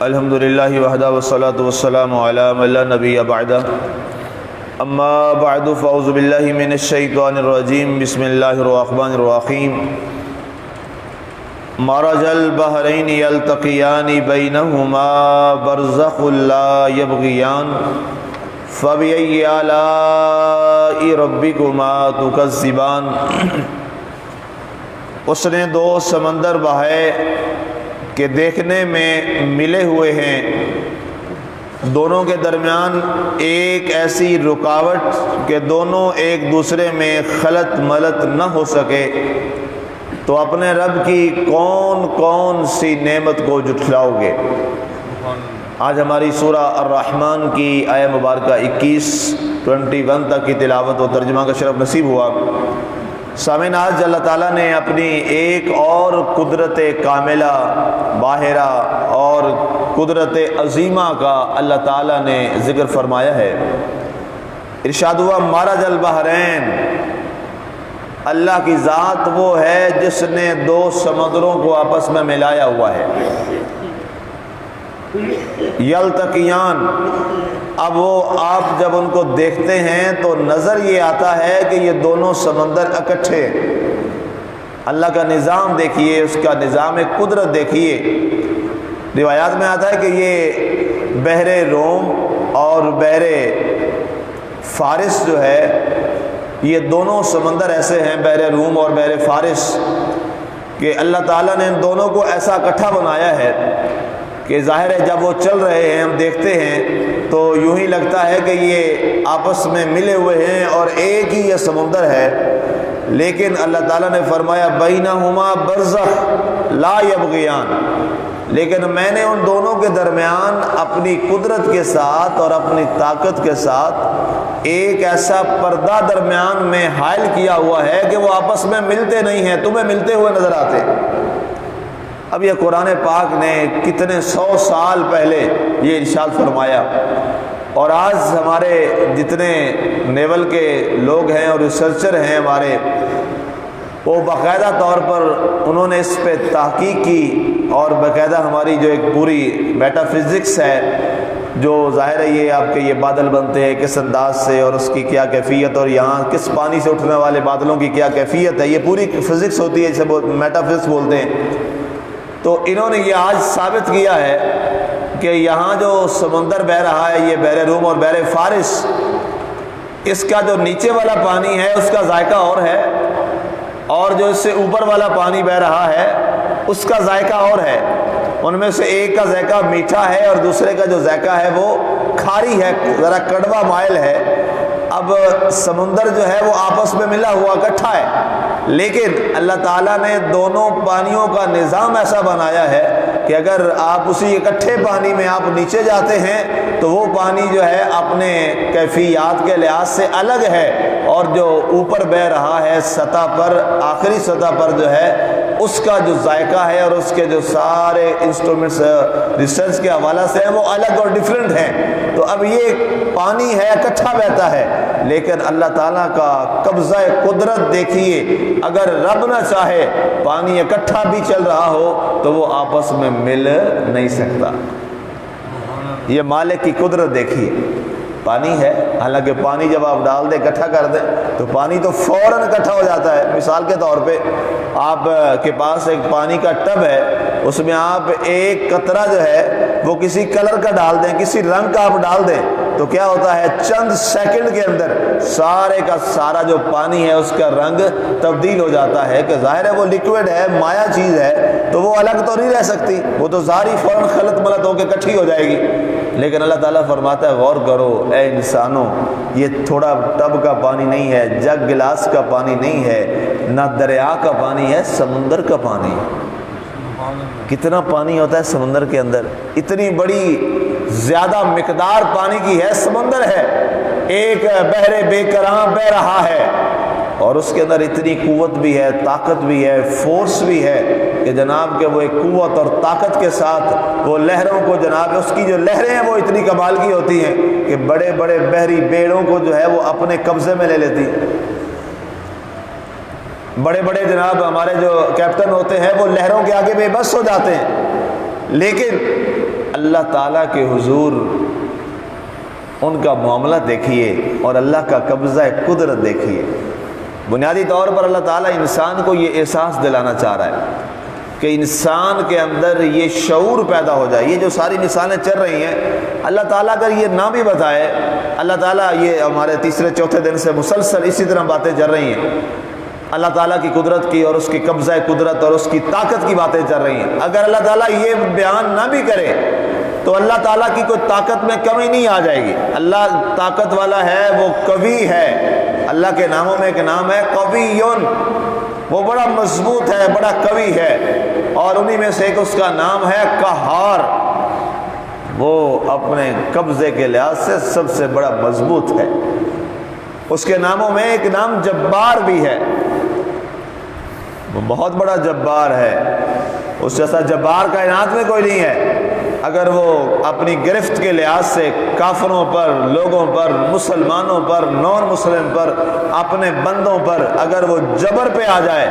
الحمدللہ وحدہ والصلاة والسلام علی من لا نبی بعدہ اما بعد فاعوذ باللہ من الشیطان الرجیم بسم اللہ الرحمن الرحیم مرج البحرین یلتقیان بینہما برزخ لا یبغیان فبأی آلاء ربکما تکذبان۔ اس نے دو سمندر بہائے کہ دیکھنے میں ملے ہوئے ہیں، دونوں کے درمیان ایک ایسی رکاوٹ کہ دونوں ایک دوسرے میں خلط ملط نہ ہو سکے، تو اپنے رب کی کون کون سی نعمت کو جھٹلاؤ گے؟ آج ہماری سورہ الرحمن کی آیہ مبارکہ 21 تک کی تلاوت و ترجمہ کا شرف نصیب ہوا۔ سامعین، آج اللہ تعالیٰ نے اپنی ایک اور قدرت کاملہ باہرہ اور قدرت عظیمہ کا اللہ تعالیٰ نے ذکر فرمایا ہے۔ ارشاد ہوا مرج البحرین، اللہ کی ذات وہ ہے جس نے دو سمندروں کو آپس میں ملایا ہوا ہے۔ یلتقیان، اب وہ آپ جب ان کو دیکھتے ہیں تو نظر یہ آتا ہے کہ یہ دونوں سمندر اکٹھے۔ اللہ کا نظام دیکھیے، اس کا نظام قدرت دیکھیے۔ روایات میں آتا ہے کہ یہ بحر روم اور بحر فارس جو ہے، یہ دونوں سمندر ایسے ہیں، بحر روم اور بحر فارس، کہ اللہ تعالیٰ نے ان دونوں کو ایسا اکٹھا بنایا ہے کہ ظاہر ہے جب وہ چل رہے ہیں، ہم دیکھتے ہیں تو یوں ہی لگتا ہے کہ یہ آپس میں ملے ہوئے ہیں اور ایک ہی یہ سمندر ہے، لیکن اللہ تعالیٰ نے فرمایا بینہما برزخ لا یبغیان، لیکن میں نے ان دونوں کے درمیان اپنی قدرت کے ساتھ اور اپنی طاقت کے ساتھ ایک ایسا پردہ درمیان میں حائل کیا ہوا ہے کہ وہ آپس میں ملتے نہیں ہیں، تمہیں ملتے ہوئے نظر آتے۔ اب یہ قرآن پاک نے کتنے 100 سال پہلے یہ ارشاد فرمایا، اور آج ہمارے جتنے نیول کے لوگ ہیں اور ریسرچر ہیں ہمارے، وہ باقاعدہ طور پر انہوں نے اس پہ تحقیق کی، اور باقاعدہ ہماری جو ایک پوری میٹا فزکس ہے، جو ظاہر ہے یہ آپ کے یہ بادل بنتے ہیں کس انداز سے اور اس کی کیا کیفیت، اور یہاں کس پانی سے اٹھنے والے بادلوں کی کیا کیفیت ہے، یہ پوری فزکس ہوتی ہے، جسے میٹا فزکس بولتے ہیں۔ تو انہوں نے یہ آج ثابت کیا ہے کہ یہاں جو سمندر بہہ رہا ہے، یہ بحر روم اور بحر فارس، اس کا جو نیچے والا پانی ہے اس کا ذائقہ اور ہے، اور جو اس سے اوپر والا پانی بہہ رہا ہے اس کا ذائقہ اور ہے۔ ان میں سے ایک کا ذائقہ میٹھا ہے اور دوسرے کا جو ذائقہ ہے وہ کھاری ہے، ذرا کڑوا مائل ہے۔ اب سمندر جو ہے وہ آپس میں ملا ہوا اکٹھا ہے، لیکن اللہ تعالیٰ نے دونوں پانیوں کا نظام ایسا بنایا ہے کہ اگر آپ اسی اکٹھے پانی میں آپ نیچے جاتے ہیں تو وہ پانی جو ہے اپنے کیفیات کے لحاظ سے الگ ہے، اور جو اوپر بہہ رہا ہے سطح پر، آخری سطح پر جو ہے، اس کا جو ذائقہ ہے اور اس کے جو سارے انسٹرومنٹس ریسرچ کے حوالہ سے ہیں وہ الگ اور ڈیفرنٹ ہیں۔ تو اب یہ پانی ہے اکٹھا بہتا ہے، لیکن اللہ تعالیٰ کا قبضہ قدرت دیکھیے، اگر رب نہ چاہے پانی اکٹھا بھی چل رہا ہو تو وہ آپس میں مل نہیں سکتا۔ یہ مالک کی قدرت دیکھیے۔ پانی ہے، حالانکہ پانی جب آپ ڈال دیں اکٹھا کر دیں تو پانی تو فوراً اکٹھا ہو جاتا ہے۔ مثال کے طور پہ آپ کے پاس ایک پانی کا ٹب ہے، اس میں آپ ایک قطرہ جو ہے وہ کسی کلر کا ڈال دیں، کسی رنگ کا آپ ڈال دیں تو کیا ہوتا ہے، چند سیکنڈ کے اندر سارے کا سارا جو پانی ہے اس کا رنگ تبدیل ہو جاتا ہے، کہ ظاہر ہے وہ لیکوڈ ہے، مایا چیز ہے، تو وہ الگ تو نہیں رہ سکتی، وہ تو ظاہری فوراً خلط ملط ہو کے اکٹھی ہو جائے گی۔ لیکن اللہ تعالیٰ فرماتا ہے غور کرو اے انسانوں، یہ تھوڑا ٹب کا پانی نہیں ہے، جگ گلاس کا پانی نہیں ہے، نہ دریا کا پانی ہے، سمندر کا پانی۔ کتنا پانی ہوتا ہے سمندر کے اندر، اتنی بڑی زیادہ مقدار پانی کی ہے، سمندر ہے، ایک بحر بے کراں بہہ رہا ہے، اور اس کے اندر اتنی قوت بھی ہے، طاقت بھی ہے، فورس بھی ہے کہ جناب کہ وہ ایک قوت اور طاقت کے ساتھ وہ لہروں کو، جناب اس کی جو لہریں ہیں وہ اتنی کمال کی ہوتی ہیں کہ بڑے بڑے بحری بیڑوں کو جو ہے وہ اپنے قبضے میں لے لیتی۔ بڑے بڑے جناب ہمارے جو کیپٹن ہوتے ہیں وہ لہروں کے آگے بے بس ہو جاتے ہیں، لیکن اللہ تعالیٰ کے حضور ان کا معاملہ دیکھیے اور اللہ کا قبضہ قدرت دیکھیے۔ بنیادی طور پر اللہ تعالیٰ انسان کو یہ احساس دلانا چاہ رہا ہے کہ انسان کے اندر یہ شعور پیدا ہو جائے۔ یہ جو ساری مثالیں چل رہی ہیں، اللہ تعالیٰ اگر یہ نہ بھی بتائے، اللہ تعالیٰ یہ ہمارے تیسرے چوتھے دن سے مسلسل اسی طرح باتیں چل رہی ہیں، اللہ تعالیٰ کی قدرت کی اور اس کی قبضہ قدرت اور اس کی طاقت کی باتیں چل رہی ہیں۔ اگر اللہ تعالیٰ یہ بیان نہ بھی کرے تو اللہ تعالیٰ کی کوئی طاقت میں کمی نہیں آ جائے گی۔ اللہ طاقت والا ہے، وہ قوی ہے۔ اللہ کے ناموں میں ایک نام ہے قویٌ، وہ بڑا مضبوط ہے، بڑا قوی ہے، اور انہی میں سے ایک اس کا نام ہے قہار، وہ اپنے قبضے کے لحاظ سے سب سے بڑا مضبوط ہے۔ اس کے ناموں میں ایک نام جبار بھی ہے، وہ بہت بڑا جبار ہے، اس جیسا جبار کائنات میں کوئی نہیں ہے۔ اگر وہ اپنی گرفت کے لحاظ سے کافروں پر، لوگوں پر، مسلمانوں پر، نان مسلم پر، اپنے بندوں پر اگر وہ جبر پہ آ جائے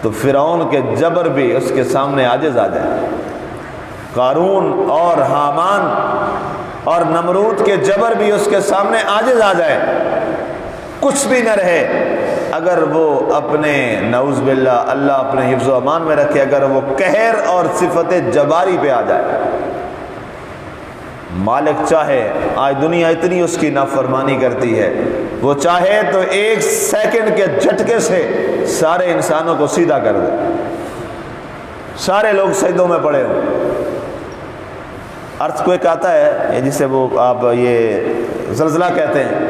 تو فرعون کے جبر بھی اس کے سامنے عاجز آ جائے۔ قارون اور حامان اور نمرود کے جبر بھی اس کے سامنے عاجز آ جائے، کچھ بھی نہ رہے اگر وہ اپنے نعوذ باللہ اللہ اپنے حفظ و امان میں رکھے، اگر وہ قہر اور صفت جباری پہ آ جائے۔ مالک چاہے، آج دنیا اتنی اس کی نافرمانی کرتی ہے، وہ چاہے تو ایک سیکنڈ کے جھٹکے سے سارے انسانوں کو سیدھا کر دے، سارے لوگ سجدوں میں پڑے ہوں۔ ارتھکویک آتا ہے جسے وہ آپ یہ زلزلہ کہتے ہیں،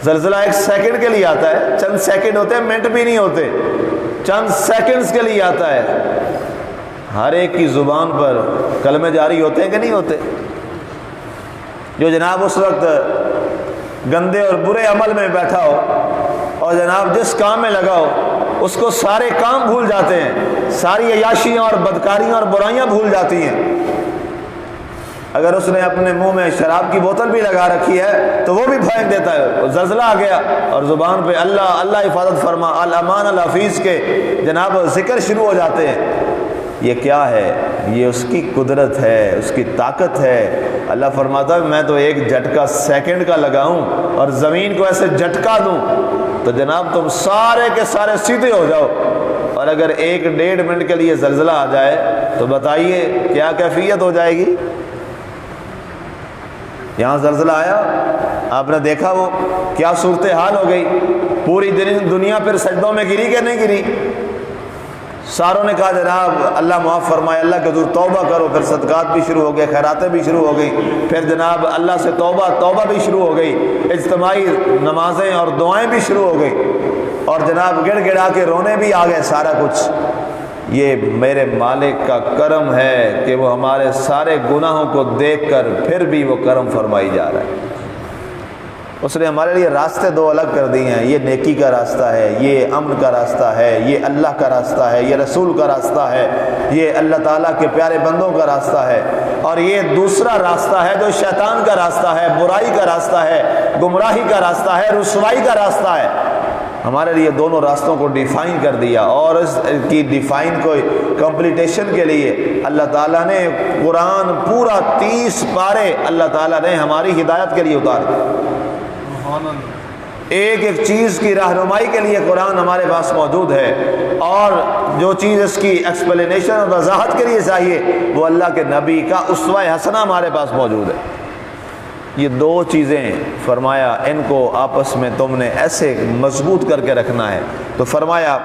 زلزلہ ایک سیکنڈ کے لیے آتا ہے، چند سیکنڈ ہوتے ہیں، منٹ بھی نہیں ہوتے، چند سیکنڈز کے لیے آتا ہے۔ ہر ایک کی زبان پر کلمے جاری ہوتے ہیں کہ نہیں ہوتے؟ جو جناب اس وقت گندے اور برے عمل میں بیٹھا ہو اور جناب جس کام میں لگا ہو اس کو سارے کام بھول جاتے ہیں، ساری عیاشیاں اور بدکاریاں اور برائیاں بھول جاتی ہیں۔ اگر اس نے اپنے منہ میں شراب کی بوتل بھی لگا رکھی ہے تو وہ بھی پھینک دیتا ہے۔ زلزلہ آ گیا اور زبان پہ اللہ اللہ حفاظت فرما، الامان الحفیظ کے جناب ذکر شروع ہو جاتے ہیں۔ یہ کیا ہے؟ یہ اس کی قدرت ہے، اس کی طاقت ہے۔ اللہ فرماتا ہے میں تو ایک جھٹکا سیکنڈ کا لگاؤں اور زمین کو ایسے جھٹکا دوں تو جناب تم سارے کے سارے سیدھے ہو جاؤ۔ اور اگر 1-1.5 منٹ کے لیے زلزلہ آ جائے تو بتائیے کیا کیفیت ہو جائے گی؟ یہاں زلزلہ آیا، آپ نے دیکھا وہ کیا صورتحال ہو گئی، پوری دنیا پھر سجدوں میں گری کہ نہیں گری؟ ساروں نے کہا جناب اللہ معاف فرمائے، اللہ کے حضور توبہ کرو، پھر صدقات بھی شروع ہو گئے، خیراتیں بھی شروع ہو گئی، پھر جناب اللہ سے توبہ بھی شروع ہو گئی، اجتماعی نمازیں اور دعائیں بھی شروع ہو گئی، اور جناب گڑ گڑا کے رونے بھی آ گئے، سارا کچھ۔ یہ میرے مالک کا کرم ہے کہ وہ ہمارے سارے گناہوں کو دیکھ کر پھر بھی وہ کرم فرمائی جا رہا ہے۔ اس نے ہمارے لیے راستے 2 الگ کر دیے ہیں، یہ نیکی کا راستہ ہے، یہ امن کا راستہ ہے، یہ اللہ کا راستہ ہے، یہ رسول کا راستہ ہے، یہ اللہ تعالیٰ کے پیارے بندوں کا راستہ ہے، اور یہ دوسرا راستہ ہے جو شیطان کا راستہ ہے، برائی کا راستہ ہے، گمراہی کا راستہ ہے، رسوائی کا راستہ ہے۔ ہمارے لیے دونوں راستوں کو ڈیفائن کر دیا، اور اس کی ڈیفائن کو کمپلیٹیشن کے لیے اللہ تعالیٰ نے قرآن پورا 30 پارے اللہ تعالیٰ نے ہماری ہدایت کے لیے اتار دیا۔ ایک ایک چیز کی رہنمائی کے لیے قرآن ہمارے پاس موجود ہے، اور جو چیز اس کی ایکسپلینیشن اور وضاحت کے لیے چاہیے وہ اللہ کے نبی کا اسوہ حسنہ ہمارے پاس موجود ہے۔ یہ 2 چیزیں فرمایا ان کو آپس میں تم نے ایسے مضبوط کر کے رکھنا ہے۔ تو فرمایا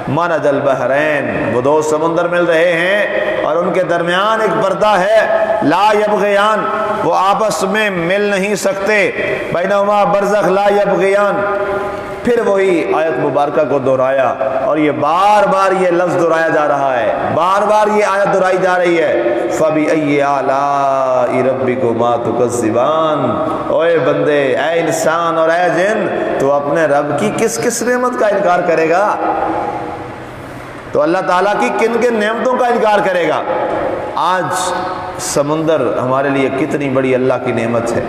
مرج البحرین، وہ 2 سمندر مل رہے ہیں اور ان کے درمیان ایک پردہ ہے، لا یبغیان، وہ آپس میں مل نہیں سکتے، بینہما برزخ لا یبغیان۔ پھر وہی آیت مبارکہ کو دہرایا، اور یہ بار بار یہ لفظ دہرایا جا رہا ہے، بار بار یہ آیت دہرائی جا رہی ہے، فَبِأَيِّ آلَاءِ رَبِّكُمَا تُكَذِّبَانِ۔ اوے بندے، اے انسان اور اے جن، تو اپنے رب کی کس کس نعمت کا انکار کرے گا؟ تو اللہ تعالیٰ کی کن کن نعمتوں کا انکار کرے گا؟ آج سمندر ہمارے لیے کتنی بڑی اللہ کی نعمت ہے۔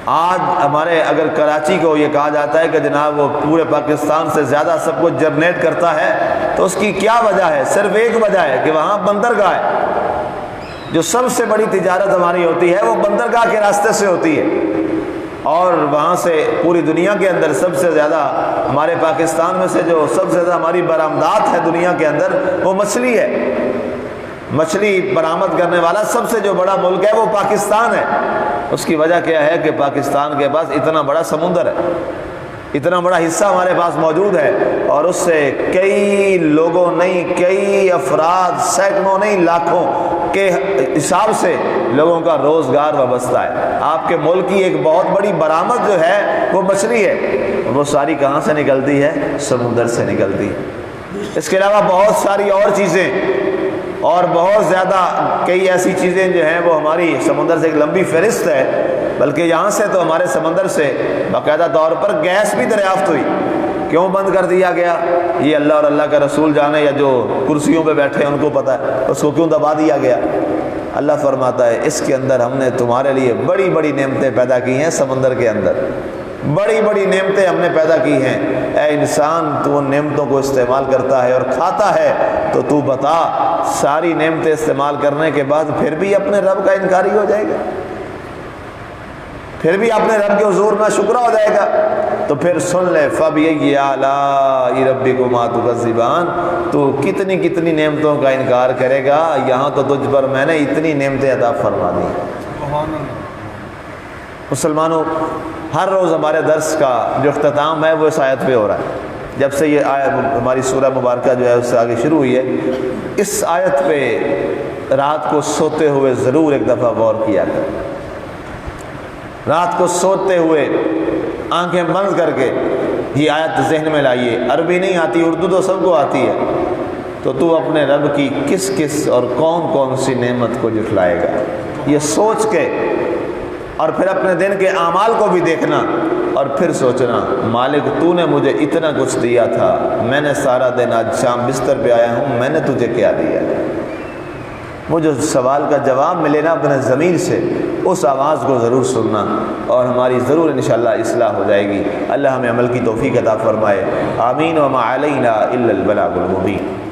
آج ہمارے اگر کراچی کو یہ کہا جاتا ہے کہ جناب وہ پورے پاکستان سے زیادہ سب کچھ جنریٹ کرتا ہے، تو اس کی کیا وجہ ہے؟ صرف ایک وجہ ہے کہ وہاں بندرگاہ ہے۔ جو سب سے بڑی تجارت ہماری ہوتی ہے وہ بندرگاہ کے راستے سے ہوتی ہے، اور وہاں سے پوری دنیا کے اندر سب سے زیادہ ہمارے پاکستان میں سے جو سب سے زیادہ ہماری برآمدات ہے دنیا کے اندر وہ مچھلی ہے۔ مچھلی برآمد کرنے والا سب سے جو بڑا ملک ہے وہ پاکستان ہے۔ اس کی وجہ کیا ہے کہ پاکستان کے پاس اتنا بڑا سمندر ہے، اتنا بڑا حصہ ہمارے پاس موجود ہے، اور اس سے کئی لوگوں نہیں، کئی افراد، سینکڑوں نہیں لاکھوں کے حساب سے لوگوں کا روزگار وابستہ ہے۔ آپ کے ملک کی ایک بہت بڑی برآمد جو ہے وہ مچھلی ہے، وہ ساری کہاں سے نکلتی ہے؟ سمندر سے نکلتی ہے۔ اس کے علاوہ بہت ساری اور چیزیں اور بہت زیادہ کئی ایسی چیزیں جو ہیں وہ ہماری سمندر سے ایک لمبی فہرست ہے، بلکہ یہاں سے تو ہمارے سمندر سے باقاعدہ طور پر گیس بھی دریافت ہوئی۔ کیوں بند کر دیا گیا یہ اللہ اور اللہ کا رسول جانے، یا جو کرسیوں پہ بیٹھے ہیں ان کو پتہ ہے اس کو کیوں دبا دیا گیا۔ اللہ فرماتا ہے اس کے اندر ہم نے تمہارے لیے بڑی بڑی نعمتیں پیدا کی ہیں، سمندر کے اندر بڑی بڑی نعمتیں ہم نے پیدا کی ہیں۔ اے انسان، تو ان نعمتوں کو استعمال کرتا ہے اور کھاتا ہے، تو تو بتا ساری نعمتیں استعمال کرنے کے بعد پھر بھی اپنے رب کا انکاری ہو جائے گا؟ پھر بھی اپنے رب کے حضور نہ شکرہ ہو جائے گا؟ تو پھر سن لے، فَبِأَيِّ آلَاءِ رَبِّكُمَا تُكَذِّبَانِ، تو کتنی کتنی نعمتوں کا انکار کرے گا؟ یہاں تو تجھ پر میں نے اتنی نعمتیں عطا فرما دی۔ مسلمانوں، ہر روز ہمارے درس کا جو اختتام ہے وہ اس آیت پہ ہو رہا ہے۔ جب سے یہ آیت ہماری سورہ مبارکہ جو ہے اس سے آگے شروع ہوئی ہے، اس آیت پہ رات کو سوتے ہوئے ضرور ایک دفعہ غور کیا کر۔ رات کو سوتے ہوئے آنکھیں بند کر کے یہ آیت ذہن میں لائیے۔ عربی نہیں آتی، اردو تو سب کو آتی ہے، تو اپنے رب کی کس کس اور کون کون سی نعمت کو جھٹلائے گا، یہ سوچ کے، اور پھر اپنے دن کے اعمال کو بھی دیکھنا، اور پھر سوچنا مالک تو نے مجھے اتنا کچھ دیا تھا، میں نے سارا دن آج شام بستر پہ آیا ہوں، میں نے تجھے کیا دیا؟ مجھے سوال کا جواب ملے نا اپنے ضمیر سے، اس آواز کو ضرور سننا، اور ہماری ضرور انشاءاللہ اصلاح ہو جائے گی۔ اللہ ہمیں عمل کی توفیق عطا فرمائے، آمین۔ وما علینا الا البلاغ المبین۔